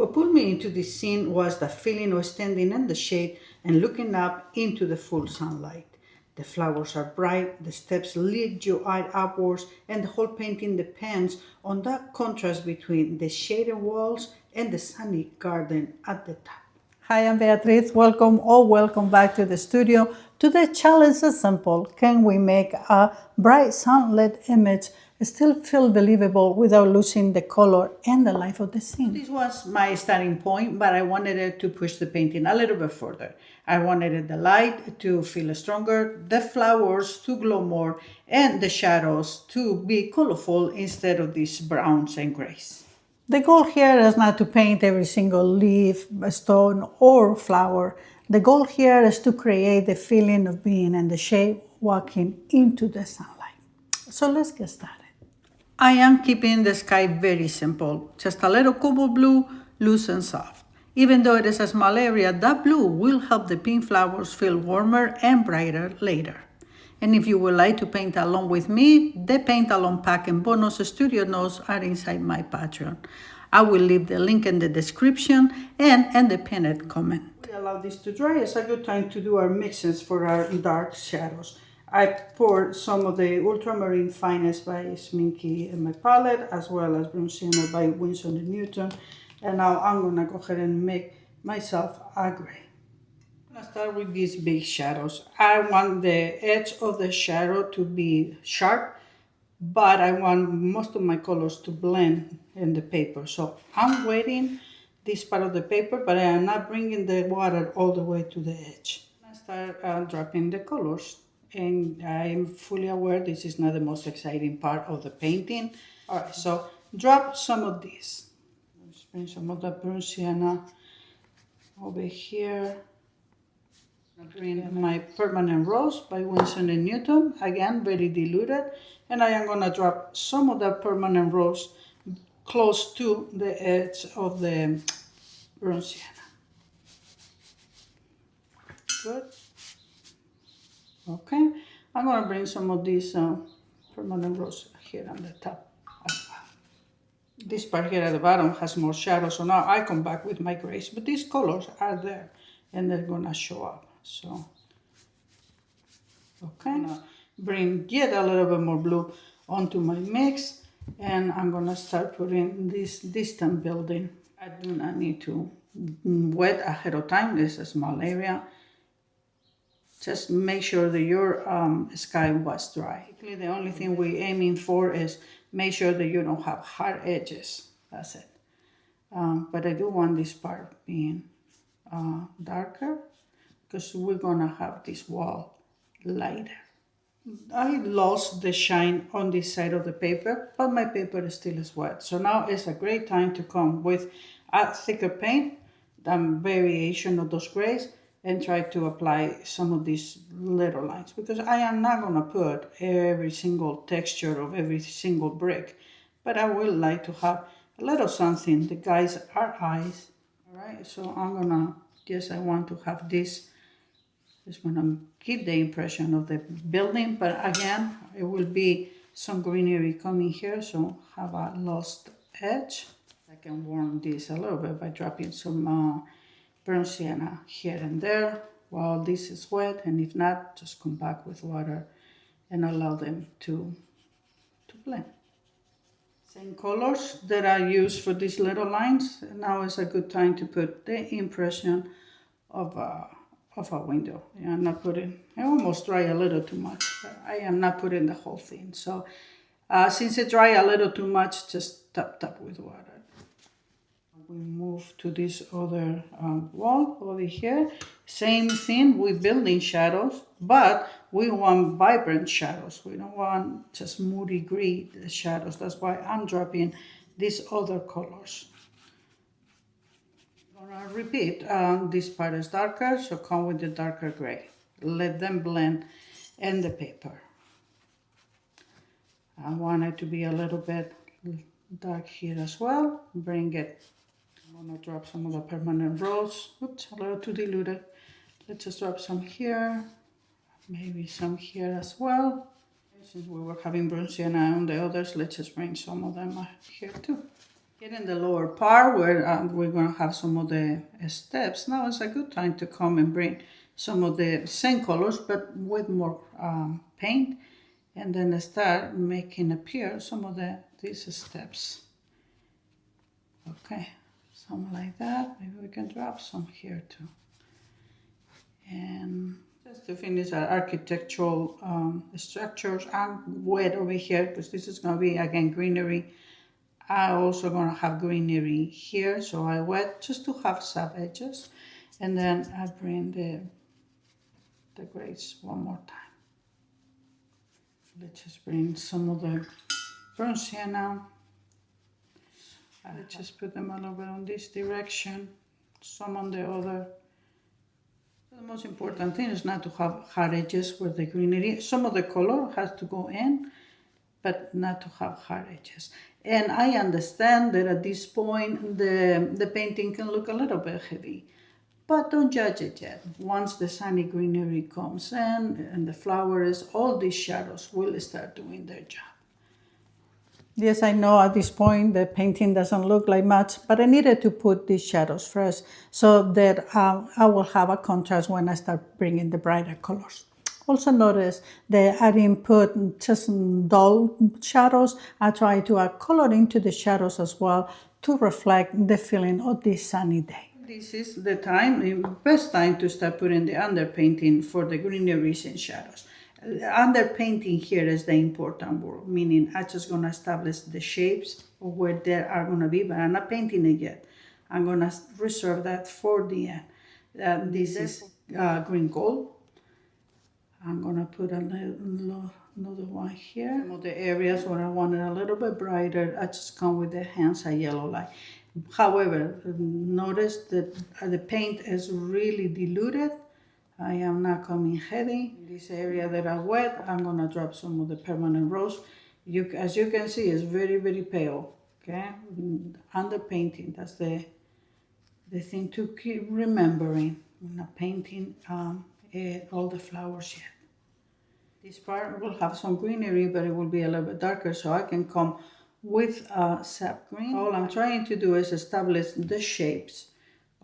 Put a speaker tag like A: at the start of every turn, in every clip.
A: What pulled me into this scene was the feeling of standing in the shade and looking up into the full sunlight. The flowers are bright, the steps lead your eye upwards, and the whole painting depends on that contrast between the shaded walls and the sunny garden at the top. Hi, I'm Beatriz. Welcome or welcome back to the studio. Today's challenge is simple. Can we make a bright sunlit image still feel believable without losing the color and the life of the scene? This was my starting point, but I wanted it to push the painting a little bit further. I wanted the light to feel stronger, the flowers to glow more, and the shadows to be colorful instead of these browns and grays. The goal here is not to paint every single leaf, stone, or flower. The goal here is to create the feeling of being in the shade, walking into the sunlight. So let's get started. I am keeping the sky very simple, just a little cobalt blue, loose and soft. Even though it is a small area, that blue will help the pink flowers feel warmer and brighter later. And if you would like to paint along with me, the paint along pack and bonus studio notes are inside my Patreon. I will leave the link in the description and in the pinned comment. We allow this to dry. It's a good time to do our mixes for our dark shadows. I poured some of the Ultramarine Finest by Sminky in my palette, as well as Bronziana by Winsor & Newton. And now I'm gonna go ahead and make myself a gray. I'm gonna start with these big shadows. I want the edge of the shadow to be sharp, but I want most of my colors to blend in the paper. So I'm wetting this part of the paper, but I am not bringing the water all the way to the edge. I start dropping the colors. And I'm fully aware this is not the most exciting part of the painting. All right, so drop some of these. Let's bring some of the Bronziana over here. I bring my Permanent Rose by Winsor & Newton, again very diluted. And I am gonna drop some of that Permanent Rose close to the edge of the Bronziana. Good. Okay, I'm gonna bring some of these Permanent Rose here on the top as well. This part here at the bottom has more shadow, so now I come back with my grays, but these colors are there and they're gonna show up. So, okay, now bring yet a little bit more blue onto my mix, and I'm gonna start putting this distant building. I do not need to wet ahead of time. This is a small area. Just make sure that your sky was dry. The only thing we're aiming for is make sure that you don't have hard edges. That's it. But I do want this part being darker because we're gonna have this wall lighter. I lost the shine on this side of the paper, but my paper still is wet. So now it's a great time to come with a thicker paint, variation of those grays, and try to apply some of these little lines, because I am not gonna put every single texture of every single brick, but I will like to have a little something. The guys are eyes, all right? So I'm gonna, yes, I want to have this. Just wanna give the impression of the building, but again, it will be some greenery coming here, so have a lost edge. I can warm this a little bit by dropping some Bronziana here and there while this is wet, and if not, just come back with water and allow them to blend. Same colors that I use for these little lines. Now is a good time to put the impression of a window. I'm not putting, I almost dry a little too much, but I am not putting the whole thing. So since it dry a little too much, just tap with water. We move to this other wall over here. Same thing, we're building shadows, but we want vibrant shadows. We don't want just moody gray shadows. That's why I'm dropping these other colors. I'm gonna repeat, this part is darker, so come with the darker gray. Let them blend in the paper. I want it to be a little bit dark here as well. Bring it. I'm gonna drop some of the Permanent Rose. Oops, a little too diluted. Let's just drop some here, maybe some here as well. Since we were having Bronziana on the others, let's just bring some of them here too. Here in the lower part where we're going to have some of the steps, now is a good time to come and bring some of the same colors but with more paint, and then start making appear some of these steps. Okay, something like that. Maybe we can drop some here too. And just to finish our architectural structures, I'm wet over here because this is going to be again greenery. I also going to have greenery here, so I wet just to have soft edges, and then I bring the grays one more time. Let's just bring some of the burnt sienna. Let's just put them a little bit on this direction, some on the other. The most important thing is not to have hard edges with the greenery. Some of the color has to go in, but not to have hard edges. And I understand that at this point the painting can look a little bit heavy, but don't judge it yet. Once the sunny greenery comes in and the flowers, all these shadows will start doing their job. Yes, I know at this point the painting doesn't look like much, but I needed to put these shadows first so that I will have a contrast when I start bringing the brighter colors. Also notice that I didn't put just dull shadows. I try to add color into the shadows as well to reflect the feeling of this sunny day. This is the best time to start putting the underpainting for the greeneries and shadows. Underpainting here is the important word, meaning I'm just going to establish the shapes of where they are going to be, but I'm not painting it yet. I'm going to reserve that for the end. This is green gold. I'm going to put another one here. Some of the areas where I want it a little bit brighter, I just come with the hands a yellow light. However, notice that the paint is really diluted. I am not coming heavy. In this area that I wet, I'm going to drop some of the Permanent Rose. As you can see, it's very, very pale. Okay, underpainting, that's the thing to keep remembering. I'm not painting all the flowers yet. This part will have some greenery, but it will be a little bit darker, so I can come with sap green. All I'm trying to do is establish the shapes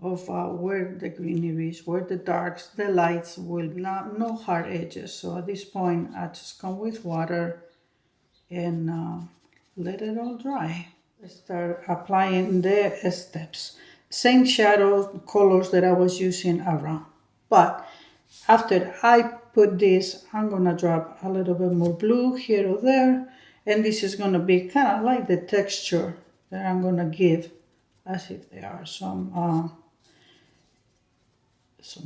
A: of where the greenery is, where the darks, the lights will not, no hard edges. So at this point, I just come with water and let it all dry. Start applying the steps. Same shadow colors that I was using around. But after I put this, I'm gonna drop a little bit more blue here or there. And this is gonna be kind of like the texture that I'm gonna give, as if there are some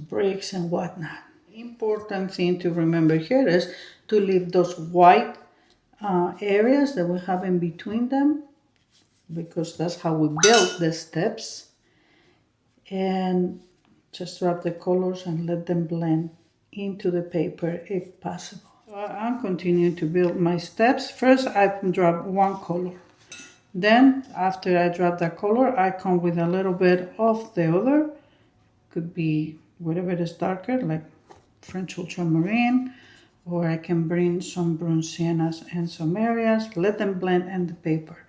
A: bricks and whatnot. Important thing to remember here is to leave those white areas that we have in between them, because that's how we build the steps. And just drop the colors and let them blend into the paper if possible. So I'm continuing to build my steps. First I drop one color. Then after I drop that color, I come with a little bit of the other. Could be whatever is darker, like French ultramarine, or I can bring some burnt siennas in some areas, let them blend in the paper.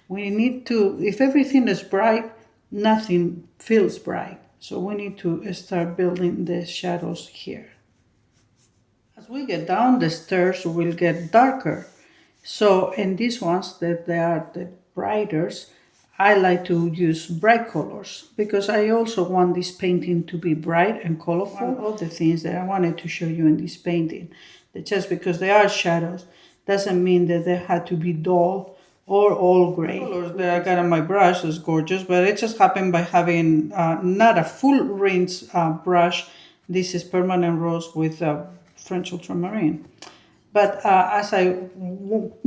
A: We need to, if everything is bright, nothing feels bright. So we need to start building the shadows here. As we get down, the stairs will get darker. So in these ones that they are the brighters, I like to use bright colors because I also want this painting to be bright and colorful. One of the things that I wanted to show you in this painting, that just because they are shadows doesn't mean that they had to be dull or all gray. The colors that I got on my brush is gorgeous, but it just happened by having not a full rinse brush. This is Permanent Rose with French ultramarine. But as I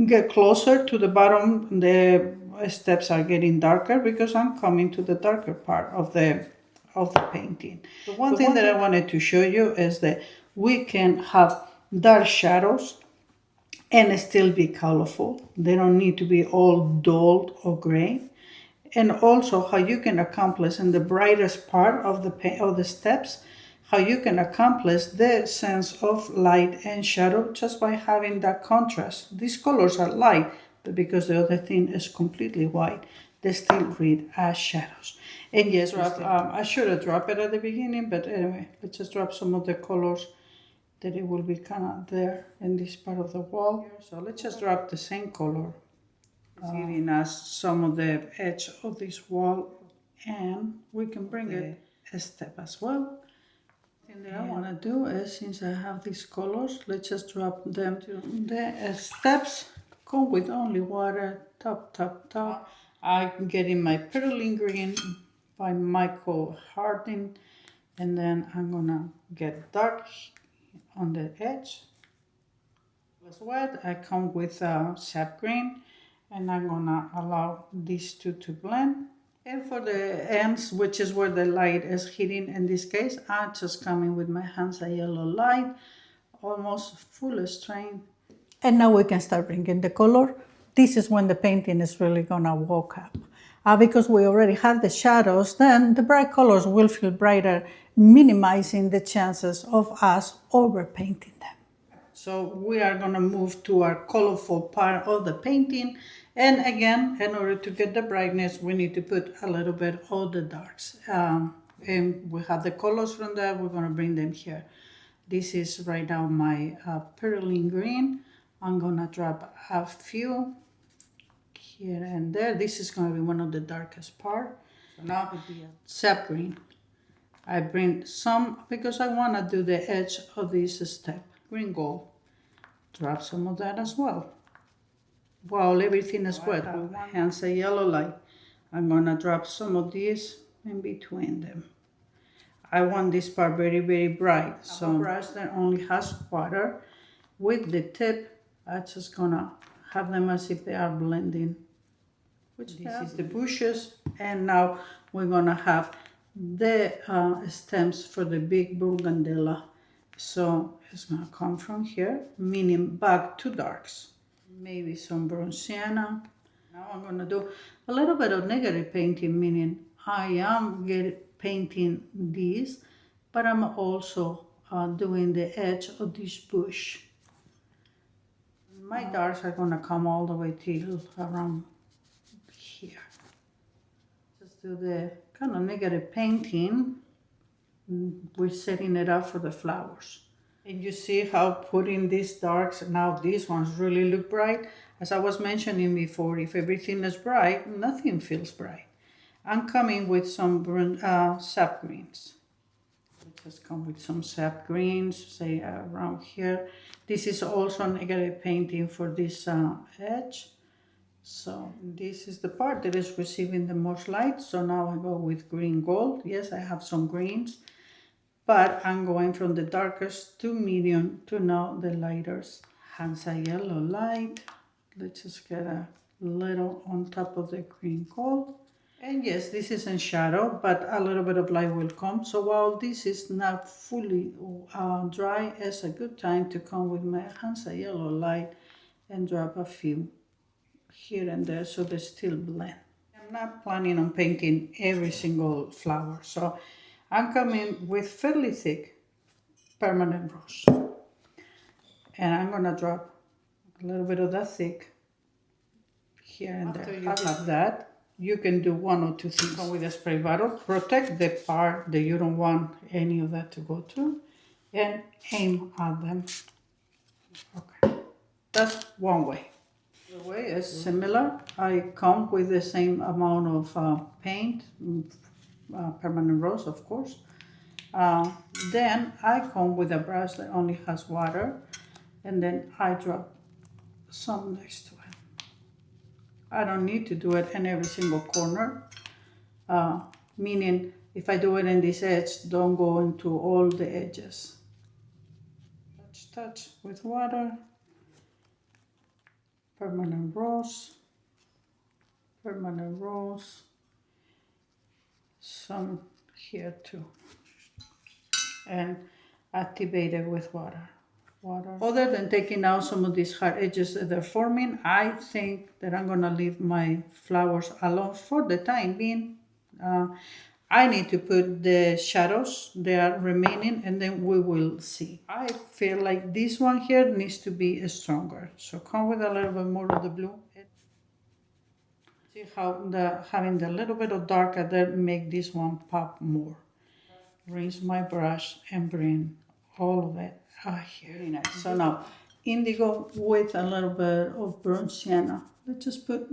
A: get closer to the bottom, the steps are getting darker because I'm coming to the darker part of the painting. The one thing that I wanted to show you is that we can have dark shadows and still be colorful. They don't need to be all dull or gray. And also how you can accomplish in the brightest part of the steps, how you can accomplish the sense of light and shadow just by having that contrast. These colors are light, but because the other thing is completely white, they still read as shadows. And yes, I should have dropped it at the beginning, but anyway, let's just drop some of the colors that it will be kind of there in this part of the wall. So let's just drop the same color, giving us some of the edge of this wall, and we can bring it a step as well. And that I want to do is, since I have these colors, let's just drop them to the steps. Come with only water, top. I'm getting my Permanent Green by Michael Harding, and then I'm gonna get dark on the edge. It's wet. I come with sap green, and I'm gonna allow these two to blend. And for the ends, which is where the light is hitting in this case, I'm just coming with my hands a yellow light, almost full strength. And now we can start bringing the color. This is when the painting is really gonna walk up. Because we already have the shadows, then the bright colors will feel brighter, minimizing the chances of us overpainting them. So we are gonna move to our colorful part of the painting. And again, in order to get the brightness, we need to put a little bit of the darks. And we have the colors from that, we're gonna bring them here. This is right now my Permanent Green. I'm gonna drop a few here and there. This is gonna be one of the darkest part. So now it would be a sap green. I bring some, because I wanna do the edge of this step. Green gold. Drop some of that as well. While everything is wet, hence a yellow light. I'm gonna drop some of these in between them. I want this part very, very bright. So brush that only has water. With the tip, I'm just gonna have them as if they are blending. Which this is the bushes, and now we're gonna have the stems for the big bougainvillea. So it's gonna come from here, meaning back to darks. Maybe some bronziana. Now I'm gonna do a little bit of negative painting, meaning I am painting these, but I'm also doing the edge of this bush. My darks are gonna come all the way till around here. Just do the kind of negative painting. We're setting it up for the flowers. And you see how putting these darks, now these ones really look bright. As I was mentioning before, if everything is bright, nothing feels bright. I'm coming with some sap greens. Let's come with some sap greens, say around here. This is also negative painting for this edge. So this is the part that is receiving the most light. So now I go with green gold. Yes, I have some greens, but I'm going from the darkest to medium to now the lighters. Hence a yellow light. Let's just get a little on top of the green gold. And yes, this is in shadow, but a little bit of light will come. So while this is not fully dry, it's a good time to come with my hands a yellow light and drop a few here and there so they still blend. I'm not planning on painting every single flower, so I'm coming with fairly thick Permanent Rose. And I'm gonna drop a little bit of that thick here and there. After you have that, you can do one or two things. Come with a spray bottle, protect the part that you don't want any of that to go to, and aim at them. Okay, that's one way. The way is similar. I come with the same amount of paint, Permanent Rose, of course. Then I come with a brush that only has water, and then I drop some next to it. I don't need to do it in every single corner, meaning if I do it in this edge, don't go into all the edges. Touch with water, Permanent Rose, some here too, and activate it with water. Other than taking out some of these hard edges that they're forming, I think that I'm gonna leave my flowers alone for the time being. I need to put the shadows there remaining, and then we will see. I feel like this one here needs to be stronger. So come with a little bit more of the blue. See how having the little bit of darker there make this one pop more. Rinse my brush and bring all of it here. Very nice. So now, indigo with a little bit of burnt sienna. Let's just put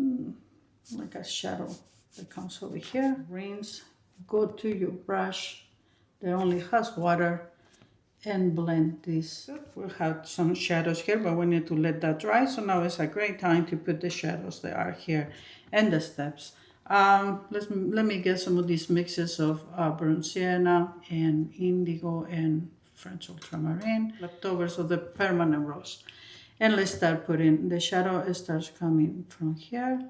A: like a shadow that comes over here. Rinse, go to your brush that only has water and blend this. We have some shadows here, but we need to let that dry. So now it's a great time to put the shadows that are here and the steps. Let me get some of these mixes of burnt sienna and indigo and French ultramarine, leftovers of the permanent rose. And let's start putting, the shadow starts coming from here.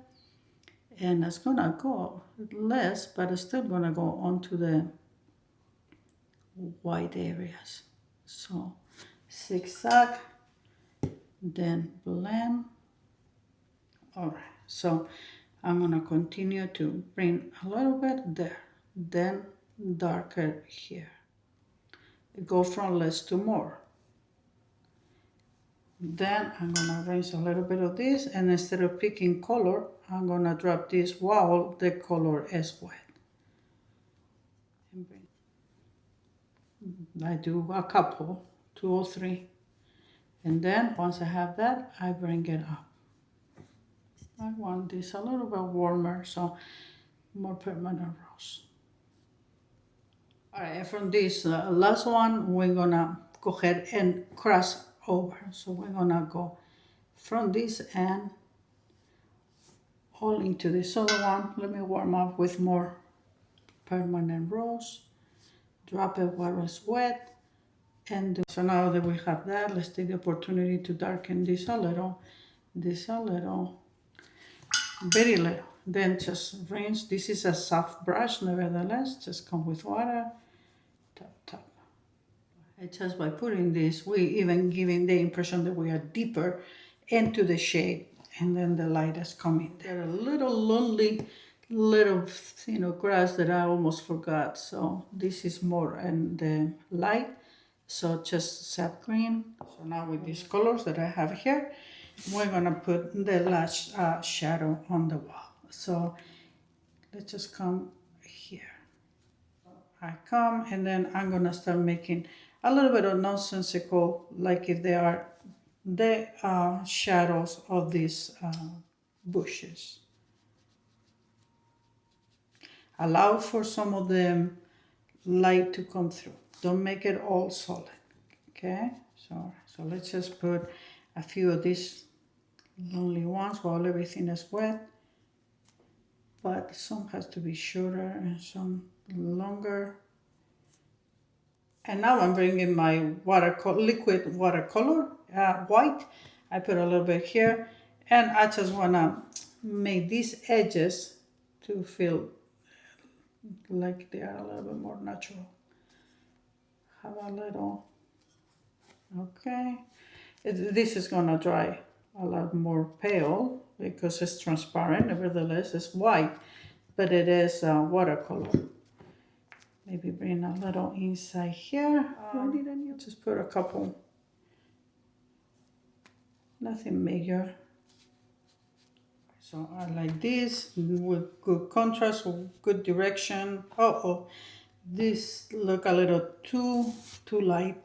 A: And it's gonna go less, but it's still gonna go onto the white areas. So zigzag, then blend. All right, so I'm gonna continue to bring a little bit there, then darker here. Go from less to more. Then I'm gonna rinse a little bit of this, and instead of picking color, I'm gonna drop this while the color is wet. I do a couple, 2 or 3. And then once I have that, I bring it up. I want this a little bit warmer, so more permanent rose. All right, from this last one, we're gonna go ahead and cross over. So we're gonna go from this end all into this other one. Let me warm up with more permanent rose. Drop it while it's wet. And so now that we have that, let's take the opportunity to darken this a little, very little. Then just rinse. This is a soft brush, nevertheless, just come with water, tap. And just by putting this, we even giving the impression that we are deeper into the shade, and then the light is coming. There are a little lonely little, grass that I almost forgot. So this is more in the light. So just sap green. So now with these colors that I have here, we're gonna put the last shadow on the wall. So let's just come here. I come, and then I'm gonna start making a little bit of nonsensical, like if they are the shadows of these bushes. Allow for some of the light to come through. Don't make it all solid, okay? So let's just put a few of these lonely ones while everything is wet. But some has to be shorter and some longer. And now I'm bringing my liquid watercolor, white. I put a little bit here, and I just wanna make these edges to feel like they are a little bit more natural. Have a little, okay. This is gonna dry a lot more pale because it's transparent. Nevertheless, it's white, but it is watercolor. Maybe bring a little inside here. Just put a couple. Nothing major. So I like this with good contrast, with good direction. This look a little too light.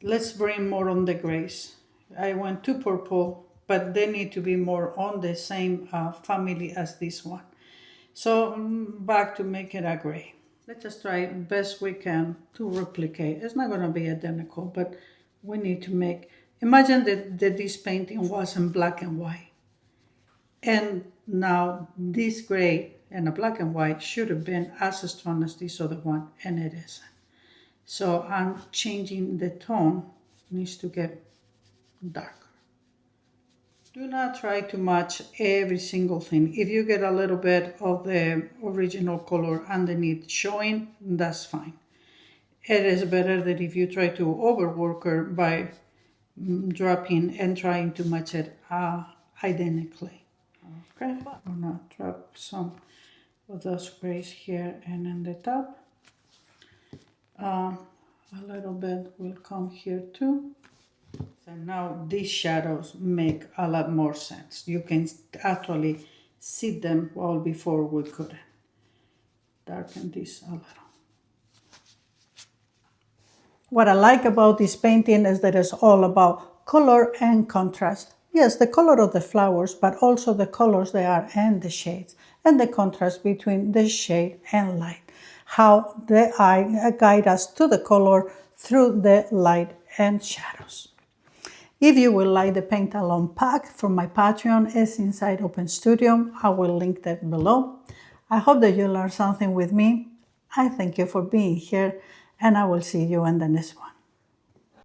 A: Let's bring more on the grays. I went too purple, but they need to be more on the same family as this one. So back to make it a gray. Let's just try best we can to replicate. It's not gonna be identical, but we need to make, imagine that this painting was in black and white. And now this gray and a black and white should have been as strong as this other one, and it isn't. So I'm changing the tone, needs to get darker. Do not try to match every single thing. If you get a little bit of the original color underneath showing, that's fine. It is better that if you try to overwork it by dropping and trying to match it identically. Okay, I'm gonna drop some of those grays here and in the top. A little bit will come here too. So now these shadows make a lot more sense. You can actually see them all before we could darken this a little. What I like about this painting is that it's all about color and contrast. Yes, the color of the flowers, but also the colors they are and the shades, and the contrast between the shade and light. How the eye guide us to the color through the light and shadows. If you would like the paint along pack from my Patreon, it's inside Open Studio. I will link that below. I hope that you learned something with me. I thank you for being here, and I will see you in the next one.